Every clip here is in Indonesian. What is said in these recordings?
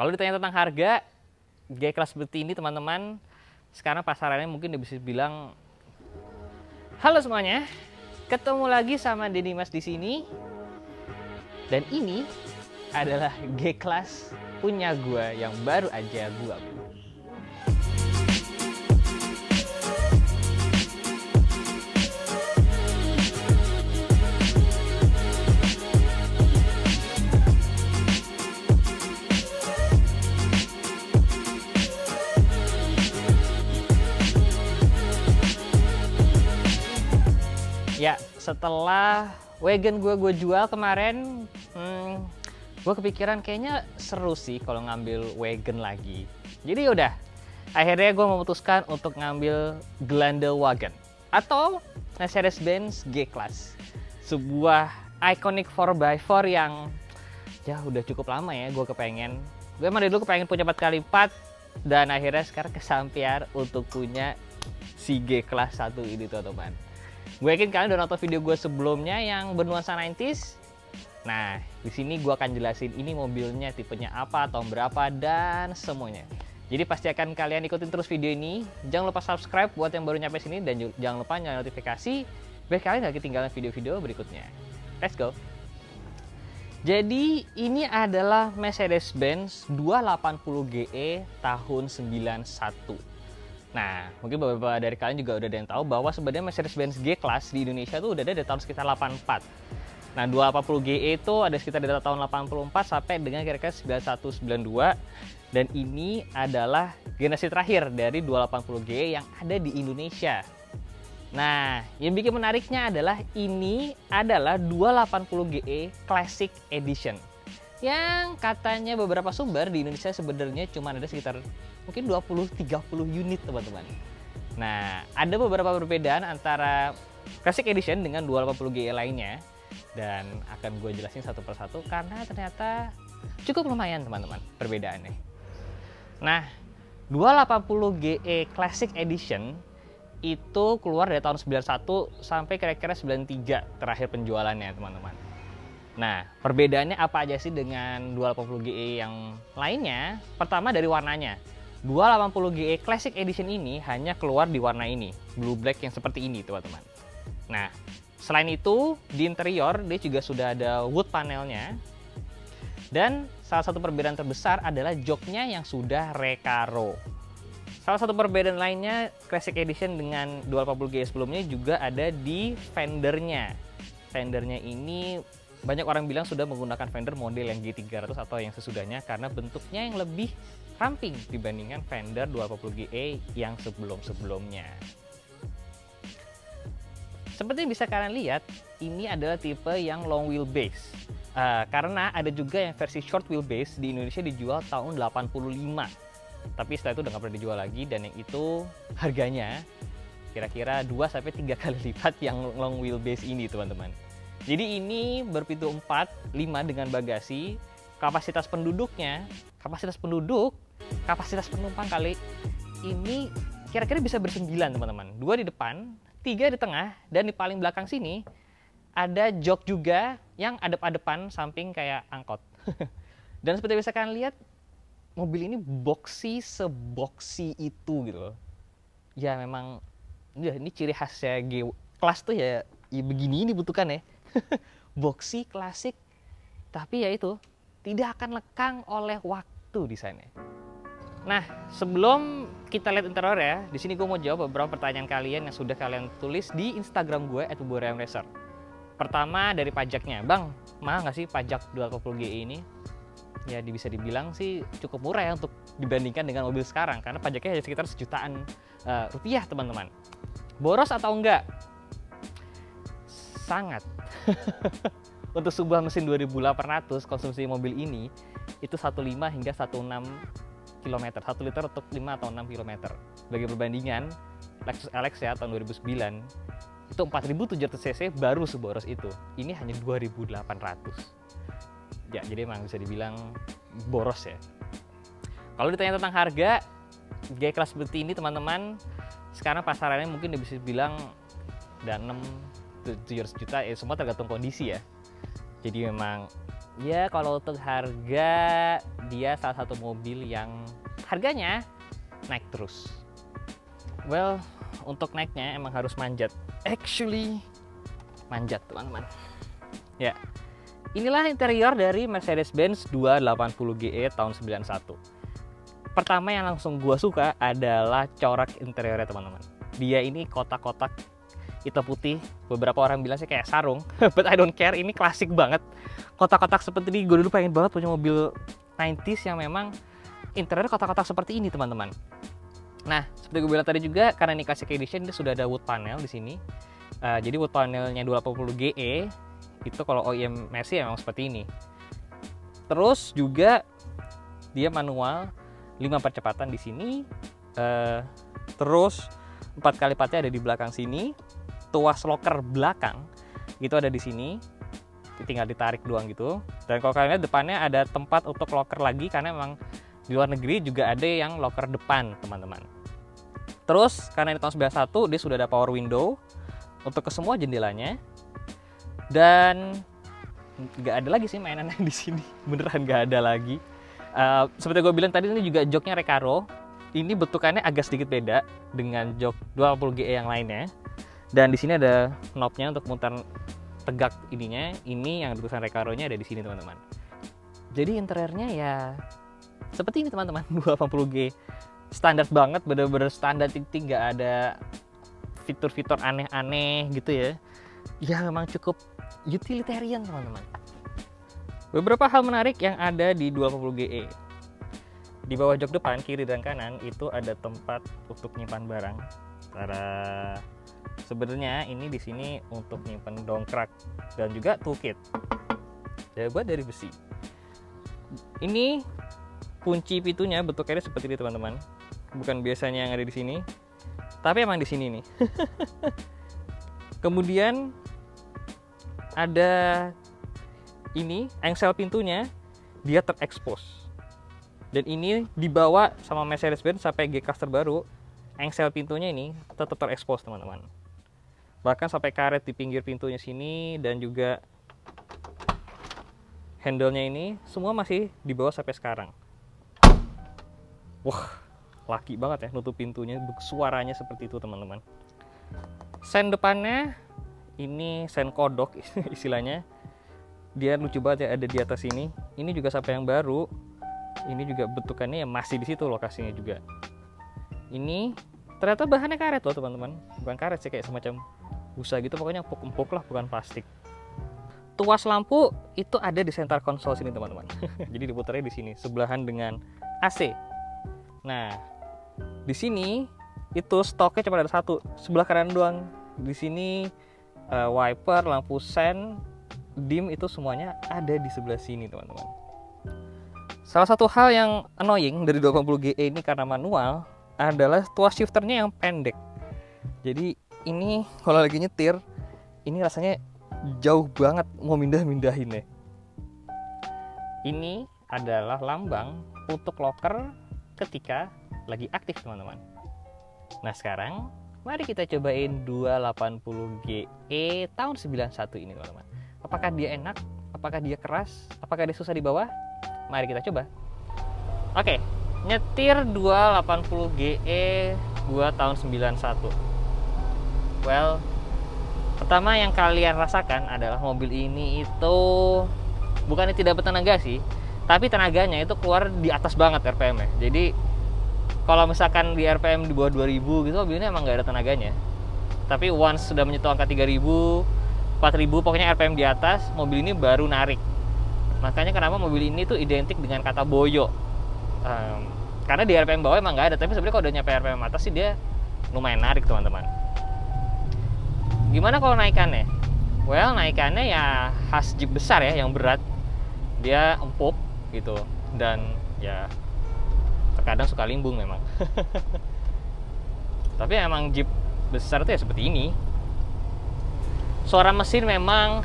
Kalau ditanya tentang harga, G-Class seperti ini teman-teman, sekarang pasarannya mungkin udah bisa bilang, halo semuanya, ketemu lagi sama Denny Mas di sini. Dan ini adalah G-Class punya gua yang baru aja gua beli. Ya, setelah wagon gue jual kemarin, gue kepikiran kayaknya seru sih kalau ngambil wagon lagi. Jadi udah, akhirnya gue memutuskan untuk ngambil Geländewagen atau Mercedes-Benz G-Class, sebuah iconic 4x4 yang ya udah cukup lama ya gue kepengen. Gue emang dari dulu kepengen punya 4x4 dan akhirnya sekarang kesampaian untuk punya si G-Class 1 ini teman-teman. Gue yakin kalian udah nonton video gue sebelumnya yang bernuansa 90s. Nah, di sini gue akan jelasin ini mobilnya tipenya apa, tahun berapa, dan semuanya. Jadi pasti akan kalian ikutin terus video ini. Jangan lupa subscribe buat yang baru nyampe sini dan jangan lupa nyalain notifikasi biar kalian gak ketinggalan video-video berikutnya. Let's go. Jadi ini adalah Mercedes-Benz 280 GE tahun 91. Nah, mungkin beberapa dari kalian juga udah ada yang tahu bahwa sebenarnya Mercedes-Benz G-Class di Indonesia tuh udah ada dari tahun sekitar 84. Nah, 280 GE itu ada sekitar dari tahun 84 sampai dengan kira-kira 9192. Dan ini adalah generasi terakhir dari 280 GE yang ada di Indonesia. Nah, yang bikin menariknya adalah ini adalah 280 GE Classic Edition. Yang katanya beberapa sumber di Indonesia sebenarnya cuma ada sekitar mungkin 20-30 unit teman-teman. Nah, ada beberapa perbedaan antara Classic Edition dengan 280 GE lainnya dan akan gue jelasin satu persatu karena ternyata cukup lumayan teman-teman perbedaannya. Nah, 280 GE Classic Edition itu keluar dari tahun 91 sampai kira-kira 93 terakhir penjualannya teman-teman. Nah, perbedaannya apa aja sih dengan 280 GE yang lainnya? Pertama dari warnanya. 280 GE Classic Edition ini hanya keluar di warna ini, blue black yang seperti ini teman-teman. Nah, selain itu di interior dia juga sudah ada wood panelnya. Dan salah satu perbedaan terbesar adalah joknya yang sudah Recaro. Salah satu perbedaan lainnya Classic Edition dengan 280 GE sebelumnya juga ada di fendernya. Fendernya ini banyak orang bilang sudah menggunakan fender model yang G300 atau yang sesudahnya karena bentuknya yang lebih ramping dibandingkan fender 280 GE yang sebelum-sebelumnya. Seperti yang bisa kalian lihat, ini adalah tipe yang long wheelbase. Karena ada juga yang versi short wheelbase di Indonesia dijual tahun 85. Tapi setelah itu udah nggak pernah dijual lagi dan yang itu harganya kira-kira 2-3 kali lipat yang long wheelbase ini teman-teman. Jadi ini berpintu 4, 5 dengan bagasi, kapasitas penumpang kali ini kira-kira bisa bersembilan teman-teman. 2 di depan, 3 di tengah, dan di paling belakang sini ada jok juga yang adep-adepan samping kayak angkot. Dan seperti bisa kalian lihat, mobil ini boxy seboxy itu gitu loh. Ya memang, ya ini ciri khasnya G-Class tuh ya begini dibutuhkan ya. Boxy, klasik, tapi ya itu tidak akan lekang oleh waktu desainnya. Nah, sebelum kita lihat interior ya, di sini gue mau jawab beberapa pertanyaan kalian yang sudah kalian tulis di Instagram gue @buboreamracer. Pertama dari pajaknya, bang, mahal nggak sih pajak 280 GE ini? Ya bisa dibilang sih cukup murah ya untuk dibandingkan dengan mobil sekarang karena pajaknya hanya sekitar sejutaan rupiah teman-teman. Boros atau enggak? Sangat. Untuk sebuah mesin 2800 konsumsi mobil ini itu 1,5 hingga 1,6 km, 1 liter untuk 5 atau 6 km. Sebagai perbandingan, Lexus LX ya tahun 2009 itu 4.700 cc baru seboros itu. Ini hanya 2.800. Ya, jadi memang bisa dibilang boros ya. Kalau ditanya tentang harga, G-Class seperti ini teman-teman, sekarang pasarannya mungkin udah bisa dibilang dan 700 juta, semua tergantung kondisi ya. Jadi memang Ya kalau untuk harga, dia salah satu mobil yang harganya naik terus. Well, untuk naiknya emang harus manjat. Actually, manjat teman-teman. Ya, inilah interior dari Mercedes-Benz 280 GE tahun 91. Pertama yang langsung gua suka adalah corak interiornya teman-teman. Dia ini kotak-kotak hitam putih. Beberapa orang bilang sih kayak sarung, but I don't care. Ini klasik banget. Kotak-kotak seperti ini, gue dulu pengen banget punya mobil 90s yang memang interior kotak-kotak seperti ini teman-teman. Nah, seperti gue bilang tadi juga, karena ini classic edition, dia sudah ada wood panel di sini. Jadi wood panelnya 280 GE itu kalau OEM Mercy memang seperti ini. Terus juga dia manual 5 percepatan di sini. Terus 4 kali lipatnya ada di belakang sini. Tuas locker belakang itu ada di sini, tinggal ditarik doang gitu. Dan kalau kalian lihat depannya ada tempat untuk locker lagi, karena memang di luar negeri juga ada yang locker depan teman-teman. Terus karena ini tahun 91, dia sudah ada power window untuk ke semua jendelanya. Dan nggak ada lagi sih mainannya di sini, beneran nggak ada lagi. Seperti gue bilang tadi, ini juga joknya Recaro. Ini bentukannya agak sedikit beda dengan jok 280 GE yang lainnya. Dan di sini ada knobnya untuk muter tegak ininya. Ini yang tulisan Recaro-nya ada di sini teman-teman. Jadi interiornya ya seperti ini teman-teman, 280G. Standar banget, bener-bener standar titik, nggak ada fitur-fitur aneh-aneh gitu ya. Ya memang cukup utilitarian teman-teman. Beberapa hal menarik yang ada di 280GE. Di bawah jok depan, kiri dan kanan itu ada tempat untuk nyimpan barang. Sebenarnya ini di sini untuk nyimpan dongkrak dan juga toolkit. Ya, buat dari besi. Ini kunci pintunya bentuknya seperti ini teman-teman. Bukan biasanya yang ada di sini, tapi emang di sini nih. Kemudian ada ini engsel pintunya, dia terekspos. Dan ini dibawa sama Mercedes-Benz sampai G-Class terbaru, engsel pintunya ini tetap terekspos teman-teman. Bahkan sampai karet di pinggir pintunya sini, dan juga handle-nya ini semua masih dibawa sampai sekarang. Wah, laki banget ya nutup pintunya, suaranya seperti itu teman-teman. Sen depannya ini sen kodok istilahnya. Dia lucu banget ya, ada di atas ini. Ini juga sampai yang baru. Ini juga bentukannya ya masih di situ lokasinya juga. Ini ternyata bahannya karet loh teman-teman. Bukan karet sih, kayak semacam busa gitu, pokoknya empuk-empuk lah, bukan plastik. Tuas lampu itu ada di center console sini teman-teman. Jadi diputarnya di sini sebelahan dengan AC. Nah, di sini itu stoknya cuma ada satu, sebelah kanan doang. Di sini wiper, lampu sen, dim itu semuanya ada di sebelah sini teman-teman. Salah satu hal yang annoying dari 280GE ini karena manual adalah tuas shifternya yang pendek. Jadi ini kalau lagi nyetir, ini rasanya jauh banget mau mindah-mindahinnya. Ini adalah lambang untuk locker ketika lagi aktif teman-teman. Nah sekarang mari kita cobain 280GE tahun 91 ini teman-teman. Apakah dia enak? Apakah dia keras? Apakah dia susah dibawa? Mari kita coba. Oke, nyetir 280GE 2 tahun 91. Well, pertama yang kalian rasakan adalah mobil ini itu bukannya tidak bertenaga sih, tapi tenaganya itu keluar di atas banget RPM-nya. Jadi kalau misalkan di RPM di bawah 2000 gitu, mobil ini emang nggak ada tenaganya. Tapi once sudah menyentuh angka 3000, 4000, pokoknya RPM di atas, mobil ini baru narik. Makanya kenapa mobil ini tuh identik dengan kata boyo. Karena di RPM bawah emang nggak ada, tapi sebenarnya kalau udah nyampe RPM atas sih dia lumayan narik teman-teman. Gimana kalau naikannya? Well, naikannya ya khas Jeep besar ya, yang berat. Dia empuk gitu, dan ya terkadang suka limbung memang. Tapi emang Jeep besar tuh ya seperti ini. Suara mesin memang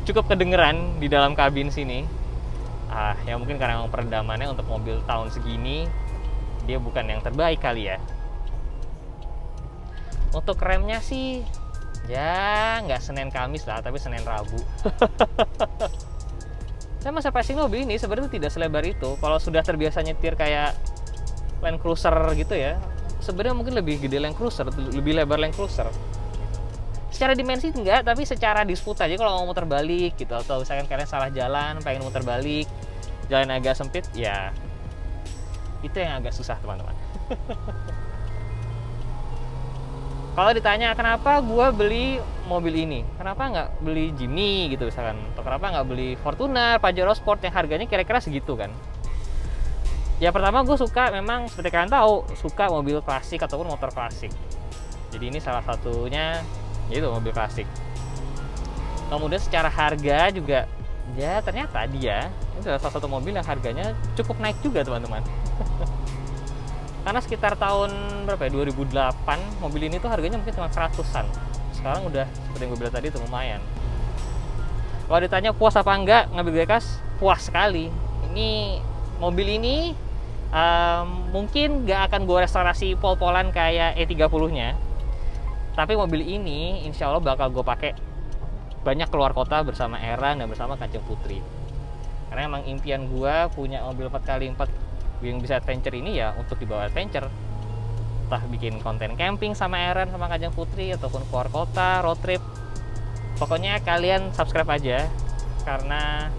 cukup kedengeran di dalam kabin sini. Ya mungkin karena memang peredamannya untuk mobil tahun segini dia bukan yang terbaik kali ya. Untuk remnya sih ya nggak Senin Kamis lah, tapi Senin Rabu. Saya masa passing mobil ini sebenarnya tidak selebar itu. Kalau sudah terbiasa nyetir kayak Land Cruiser gitu ya, sebenarnya mungkin lebih gede Land Cruiser, lebih lebar Land Cruiser. Secara dimensi enggak, tapi secara disput aja kalau mau muter balik gitu, atau misalkan kalian salah jalan, pengen muter balik, jalan agak sempit, ya itu yang agak susah teman-teman. Kalau ditanya kenapa gue beli mobil ini, kenapa nggak beli Jimny gitu misalkan, atau kenapa nggak beli Fortuner, Pajero Sport yang harganya kira-kira segitu kan? Ya pertama gue suka, memang seperti kalian tahu, suka mobil klasik ataupun motor klasik. Jadi ini salah satunya, yaitu mobil klasik. Kemudian secara harga juga, ya ternyata dia ini adalah salah satu mobil yang harganya cukup naik juga teman-teman. Karena sekitar tahun berapa ya, 2008 mobil ini tuh harganya mungkin cuma 100-an. Sekarang udah seperti yang gue bilang tadi, itu lumayan. Kalau ditanya puas apa enggak ngambil G-Class, puas sekali. Ini mobil ini mungkin nggak akan gue restorasi pol-polan kayak E30-nya, tapi mobil ini insya Allah bakal gue pakai banyak keluar kota bersama Eran dan bersama Kanjeng Putri. Karena emang impian gue punya mobil 4x4 yang bisa adventure ini ya untuk dibawa adventure. Entah bikin konten camping sama Eran sama Kanjeng Putri, ataupun keluar kota, road trip. Pokoknya kalian subscribe aja, karena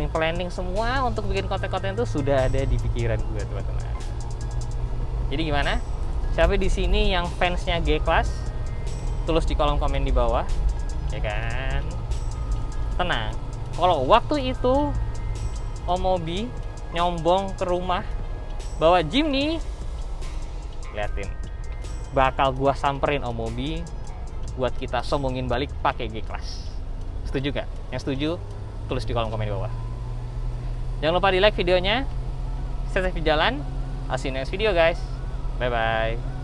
planning semua untuk bikin konten-konten itu sudah ada di pikiran gue teman-teman. Jadi gimana? Siapa di sini yang fansnya G-Class? Tulis di kolom komen di bawah, ya kan? Tenang, kalau waktu itu Om Mobi nyombong ke rumah bawa Jimny, liatin, bakal gua samperin Om Mobi buat kita sombongin balik pakai G-Class. Setuju gak? Yang setuju tulis di kolom komen di bawah. Jangan lupa di like videonya, stay safe di jalan. I'll see you next video guys. Bye bye.